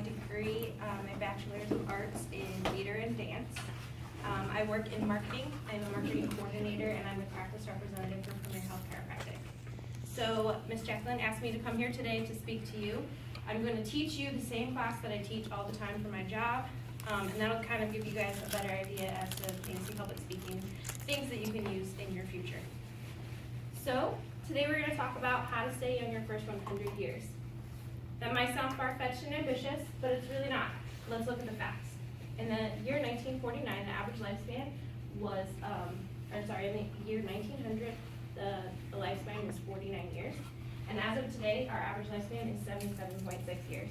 degree, my Bachelor's of Arts in Theater and Dance. I work in marketing. I'm a marketing coordinator, and I'm the practice representative for Premier Health Chiropractic. So Ms. Jacqueline asked me to come here today to speak to you. I'm going to teach you the same class that I teach all the time for my job, and that'll kind of give you guys a better idea as to fancy public speaking, things that you can use in your future. So today we're going to talk about how to stay young your first 100 years. That might sound far-fetched and ambitious, but it's really not. Let's look at the facts. In the year 1949, the average lifespan was, in the year 1900, the lifespan was 49 years. And as of today, our average lifespan is 77.6 years.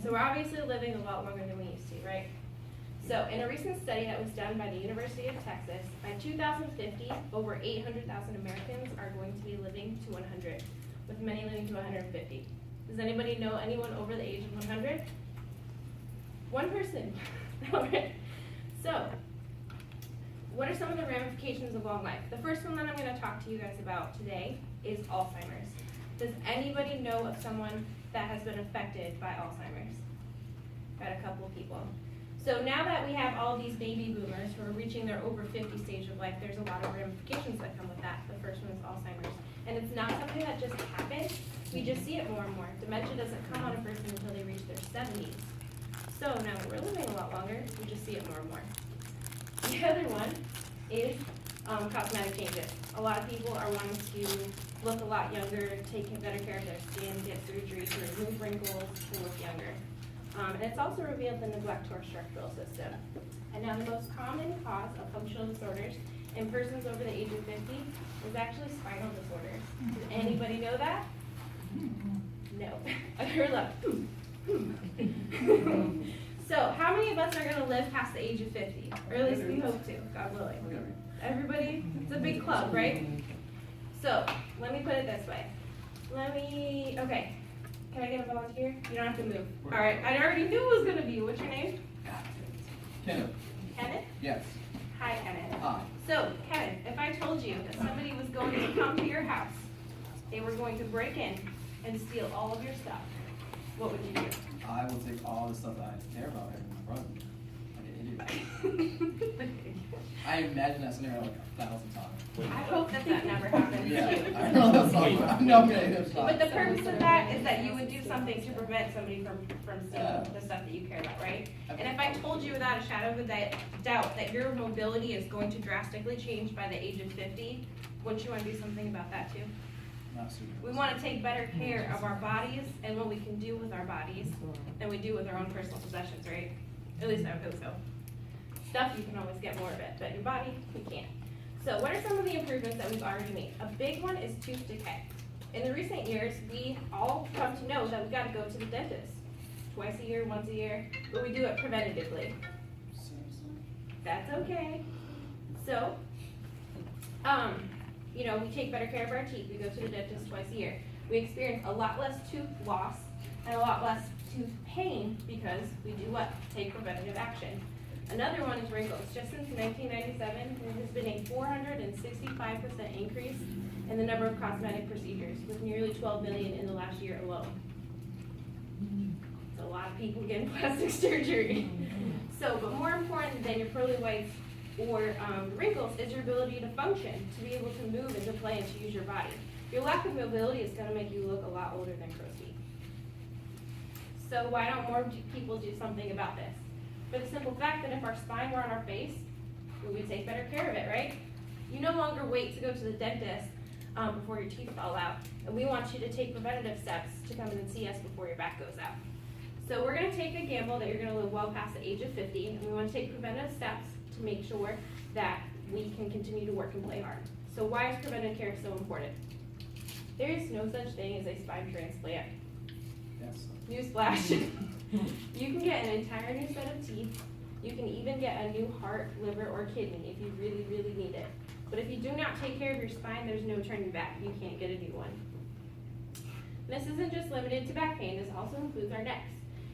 So we're obviously living a lot longer than we used to, right? So in a recent study that was done by the University of Texas, by 2050, over 800,000 Americans are going to be living to 100, with many living to 150. Does anybody know anyone over the age of 100? One person. All right. So, what are some of the ramifications of long life? The first one that I'm going to talk to you guys about today is Alzheimer's. Does anybody know of someone that has been affected by Alzheimer's? Got a couple of people. So now that we have all these baby boomers who are reaching their over 50 stage of life, there's a lot of ramifications that come with that. The first one is Alzheimer's. And it's not something that just happens. We just see it more and more. Dementia doesn't come on a person until they reach their 70s. So now that we're living a lot longer, we just see it more and more. The other one is cosmetic changes. A lot of people are wanting to look a lot younger, take better care of their skin, get surgery to remove wrinkles, to look younger. And it's also revealed the neglect to our structural system. And now the most common cause of functional disorders in persons over the age of 50 is actually spinal disorders. Does anybody know that? No. I heard that. So how many of us are going to live past the age of 50? Or at least we hope to, God willing. Everybody? It's a big club, right? So let me put it this way. Okay. Can I get a volunteer? You don't have to move. All right. I already knew it was going to be. What's your name? Kenneth. Kenneth? Yes. Hi, Kenneth. Hi. So, Kenneth, if I told you that somebody was going to come to your house, they were going to break in and steal all of your stuff, what would you do? I will take all the stuff that I care about and run like an idiot. I imagine that scenario like 1,000 times. I hope that never happens Yeah, to you. I know that's not. No, okay, that's not. But the purpose of that is that you would do something to prevent somebody from stealing the stuff that you care about, right? And if I told you without a shadow of a doubt that your mobility is going to drastically change by the age of 50, wouldn't you want to do something about that too? We want to take better care of our bodies and what we can do with our bodies than we do with our own personal possessions, right? At least I feel so. Stuff, you can always get more of it, but your body, you can't. So what are some of the improvements that we've already made? A big one is tooth decay. In the recent years, we all come to know that we've got to go to the dentist twice a year, once a year, but we do it preventatively. That's okay. So, we take better care of our teeth. We go to the dentist twice a year. We experience a lot less tooth loss and a lot less tooth pain because we do what? Take preventative action. Another one is wrinkles. Just since 1997, there has been a 465% increase in the number of cosmetic procedures, with nearly 12 million in the last year alone. It's a lot of people getting plastic surgery. So, but more important than your pearly whites or wrinkles is your ability to function, to be able to move and to play and to use your body. Your lack of mobility is going to make you look a lot older than crow's feet. So why don't more people do something about this? For the simple fact that if our spine were on our face, we would take better care of it, right? You no longer wait to go to the dentist before your teeth fall out. And we want you to take preventative steps to come in and see us before your back goes out. So we're going to take a gamble that you're going to live well past the age of 50, and we want to take preventative steps to make sure that we can continue to work and play hard. So why is preventive care so important? There is no such thing as a spine transplant. Yes. Newsflash. You can get an entire new set of teeth. You can even get a new heart, liver, or kidney if you really, really need it. But if you do not take care of your spine, there's no turning back. You can't get a new one. This isn't just limited to back pain. This also includes our necks.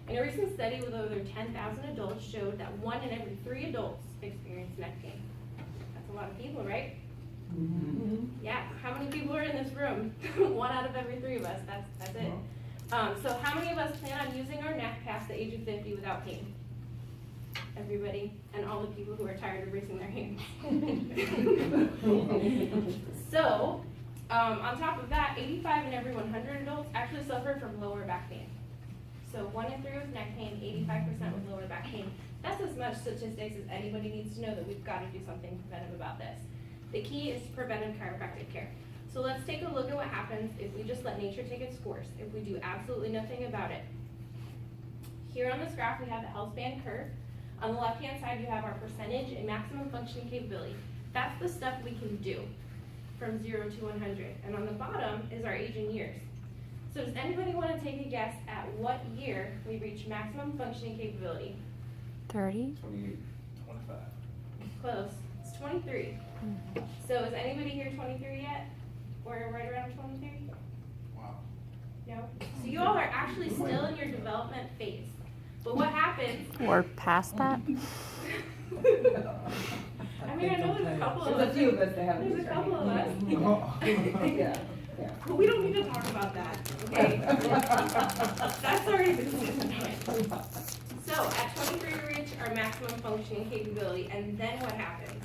In a recent study with over 10,000 adults showed that 1 in every 3 adults experience neck pain. That's a lot of people, right? Mm-hmm. Yeah. How many people are in this room? 1 out of every 3 of us. That's it. So how many of us plan on using our neck past the age of 50 without pain? Everybody, and all the people who are tired of raising their hands. So, on top of that, 85 in every 100 adults actually suffer from lower back pain. So 1 in 3 with neck pain, 85% with lower back pain. That's as much statistics as anybody needs to know that we've got to do something preventive about this. The key is preventive chiropractic care. So let's take a look at what happens if we just let nature take its course, if we do absolutely nothing about it. Here on this graph, we have the health span curve. On the left-hand side, you have our percentage and maximum functioning capability. That's the stuff we can do from 0 to 100. And on the bottom is our age in years. So does anybody want to take a guess at what year we reach maximum functioning capability? 30? 28, 25. Close. It's 23. So is anybody here 23 yet? Or right around 23? Wow. No? So you all are actually still in your development phase. But what happens? Or past that? I mean, I know there's a couple of There's us. a few of us that haven't. There's a couple of us. Yeah, yeah. But we don't need to talk about that, okay? That's already been said. So at 23 we reach our maximum functioning capability, and then what happens?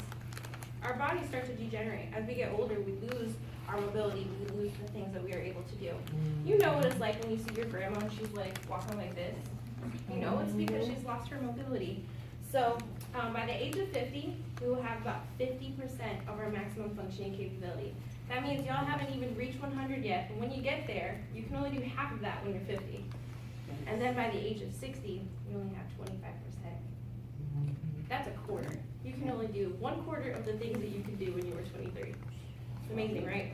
Our bodies start to degenerate. As we get older, we lose our mobility, we lose the things that we are able to do. You know what it's like when you see your grandma and she's like walking like this. You know it's because she's lost her mobility. So by the age of 50, we will have about 50% of our maximum functioning capability. That means y'all haven't even reached 100 yet, and when you get there, you can only do half of that when you're 50. And then by the age of 60, you only have 25%. That's a quarter. You can only do 1/4 of the things that you could do when you were 23. It's amazing, right?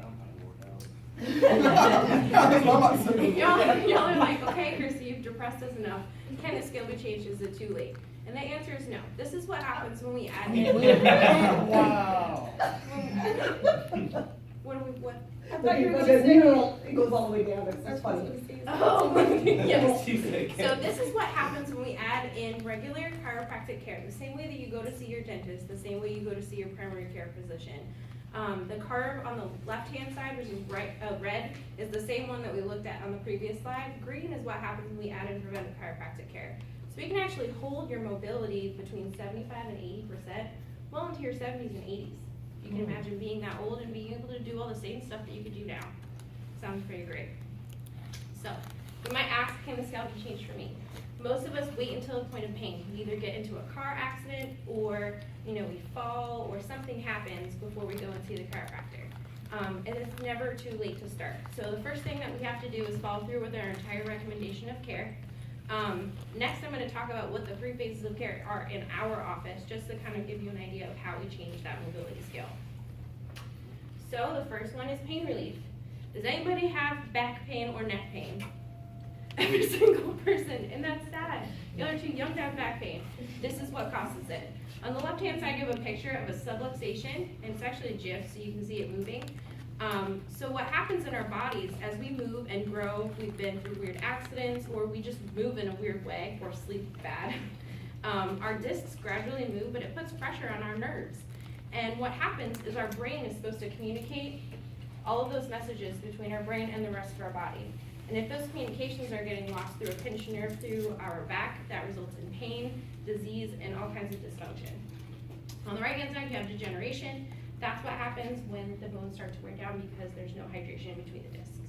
Y'all are like, okay, Christy, you've depressed us enough. Can the scale be changed? Is it too late? And the answer is no. This is what happens when we add in. Wow. What? I thought you were going to say it goes all the way down, that's funny. Oh, yes. She said, So this is what happens when we add in regular chiropractic care. The same way that you go to see your dentist, the same way you go to see your primary care physician. The curve on the left-hand side, which is red, is the same one that we looked at on the previous slide. Green is what happens when we add in preventive chiropractic care. So we can actually hold your mobility between 75 and 80%, well into your 70s and 80s. You can imagine being that old and being able to do all the same stuff that you could do now. Sounds pretty great. So, you might ask, can the scale be changed for me? Most of us wait until the point of pain. We either get into a car accident or, we fall or something happens before we go and see the chiropractor. And it's never too late to start. So the first thing that we have to do is follow through with our entire recommendation of care. Next, I'm going to talk about what the 3 phases of care are in our office, just to kind of give you an idea of how we change that mobility scale. So the first one is pain relief. Does anybody have back pain or neck pain? Every single person, and that's sad. Y'all are too young to have back pain. This is what causes it. On the left-hand side, you have a picture of a subluxation, and it's actually a GIF, so you can see it moving. So what happens in our bodies as we move and grow, we've been through weird accidents, or we just move in a weird way, or sleep bad, our discs gradually move, but it puts pressure on our nerves. And what happens is our brain is supposed to communicate all of those messages between our brain and the rest of our body. And if those communications are getting lost through a pinched nerve through our back, that results in pain, disease, and all kinds of dysfunction. On the right-hand side, you have degeneration. That's what happens when the bones start to wear down because there's no hydration between the discs.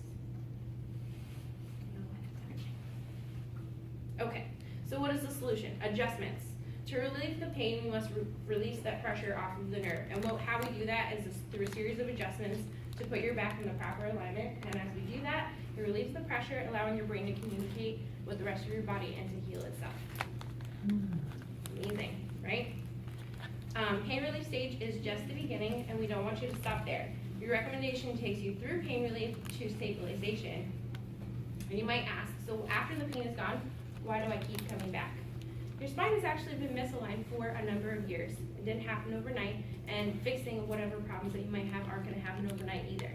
Okay, so what is the solution? Adjustments. To relieve the pain, we must release that pressure off of the nerve. And how we do that is through a series of adjustments to put your back in the proper alignment. And as we do that, it relieves the pressure, allowing your brain to communicate with the rest of your body and to heal itself. Amazing, right? Pain relief stage is just the beginning, and we don't want you to stop there. Your recommendation takes you through pain relief to stabilization. And you might ask, so after the pain is gone, why do I keep coming back? Your spine has actually been misaligned for a number of years. It didn't happen overnight, and fixing whatever problems that you might have aren't going to happen overnight either.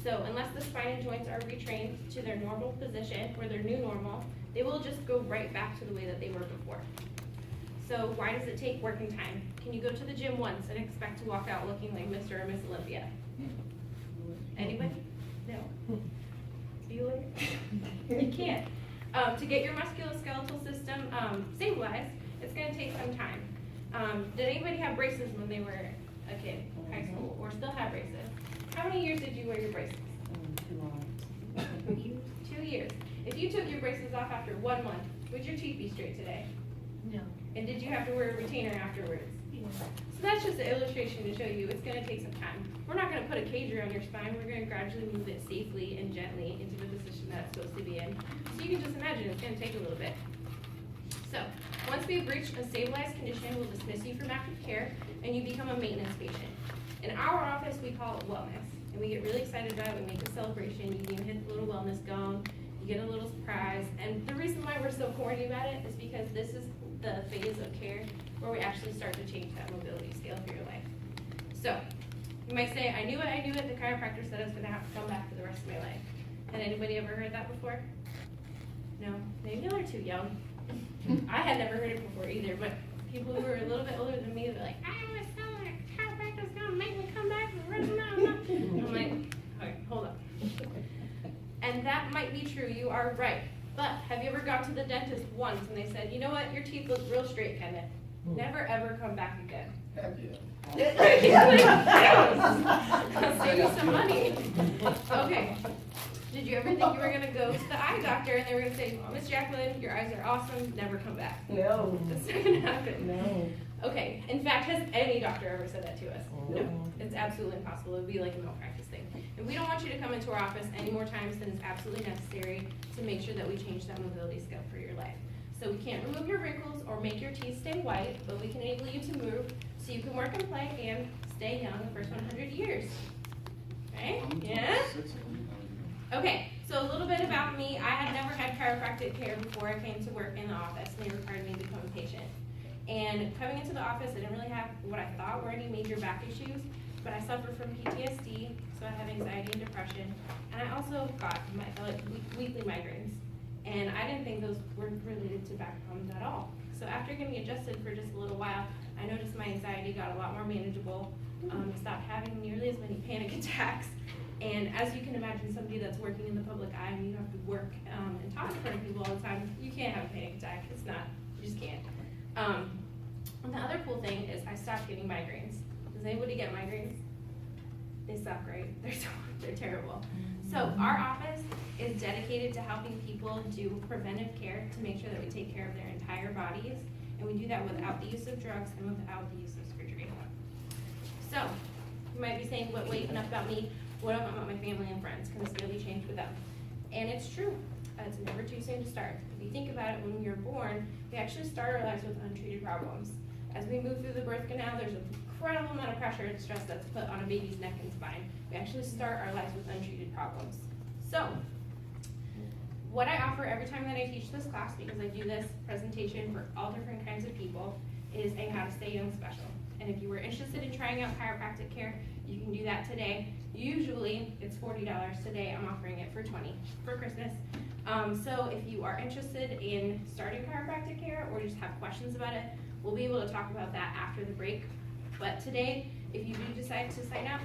So unless the spine and joints are retrained to their normal position, or their new normal, they will just go right back to the way that they were before. So why does it take working time? Can you go to the gym once and expect to walk out looking like Mr. or Miss Olympia? Anybody? No. See you later. You can't. To get your musculoskeletal system stabilized, it's going to take some time. Did anybody have braces when they were a kid, high school, or still have braces? How many years did you wear your braces? Too long. 2 years. If you took your braces off after 1 month, would your teeth be straight today? No. And did you have to wear a retainer afterwards? So that's just an illustration to show you it's going to take some time. We're not going to put a cage around your spine. We're going to gradually move it safely and gently into the position that it's supposed to be in. So you can just imagine it's going to take a little bit. So once we've reached a stabilized condition, we'll dismiss you from active care and you become a maintenance patient. In our office, we call it wellness. And we get really excited about it. We make a celebration. You can hit the little wellness gong. You get a little surprise. And the reason why we're so corny about it is because this is the phase of care where we actually start to change that mobility scale for your life. So, you might say, I knew it, the chiropractor said I was gonna have to come back for the rest of my life. Had anybody ever heard that before? No? Maybe y'all are too young. I had never heard it before either, but people who were a little bit older than me, they're like, I was telling like a chiropractor's gonna make me come back for the rest of my life. I'm like, okay, hold up. And that might be true, you are right. But have you ever gone to the dentist once and they said, you know what, your teeth look real straight, Kenneth. Never ever come back again. Heck yeah. I'll save you some money. Okay. Did you ever think you were gonna go to the eye doctor and they were gonna say, Miss Jacqueline, your eyes are awesome, never come back? No. That's not gonna happen. No. Okay, in fact, has any doctor ever said that to us? No. It's absolutely impossible. It would be like a malpractice thing. And we don't want you to come into our office any more times than is absolutely necessary to make sure that we change that mobility scale for your life. So we can't remove your wrinkles or make your teeth stay white, but we can enable you to move so you can work and play and stay young the first 100 years. Right? Yeah? Okay, so a little bit about me. I had never had chiropractic care before I came to work in the office, and they required me to become a patient. And coming into the office, I didn't really have what I thought were any major back issues, but I suffer from PTSD, so I have anxiety and depression, and I also got weekly migraines. And I didn't think those were related to back problems at all. So after getting adjusted for just a little while, I noticed my anxiety got a lot more manageable. I stopped having nearly as many panic attacks. And as you can imagine, somebody that's working in the public eye and you have to work and talk in front of people all the time, you can't have a panic attack. It's not, you just can't. And the other cool thing is I stopped getting migraines. Does anybody get migraines? They suck, right? They're terrible. So our office is dedicated to helping people do preventive care to make sure that we take care of their entire bodies. And we do that without the use of drugs and without the use of surgery. So you might be saying, wait, enough about me. What about my family and friends? Can this really change with them? And it's true. It's never too soon to start. If you think about it, when we were born, we actually start our lives with untreated problems. As we move through the birth canal, there's an incredible amount of pressure and stress that's put on a baby's neck and spine. We actually start our lives with untreated problems. So, what I offer every time that I teach this class, because I do this presentation for all different kinds of people, is a How to Stay Young special. And if you were interested in trying out chiropractic care, you can do that today. Usually, it's $40. Today, I'm offering it for $20 for Christmas. So if you are interested in starting chiropractic care or just have questions about it, we'll be able to talk about that after the break. But today, if you do decide to sign up,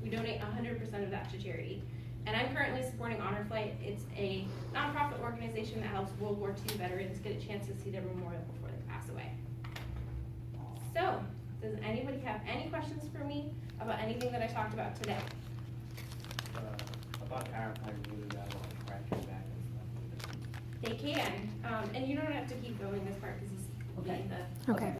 we donate 100% of that to charity. And I'm currently supporting Honor Flight. It's a nonprofit organization that helps World War II veterans get a chance to see their memorial before they pass away. So, does anybody have any questions for me about anything that I talked about today? About chiropractic, really got like crack your back and stuff. They can, and you don't have to keep going this part because it's Okay. the. Okay.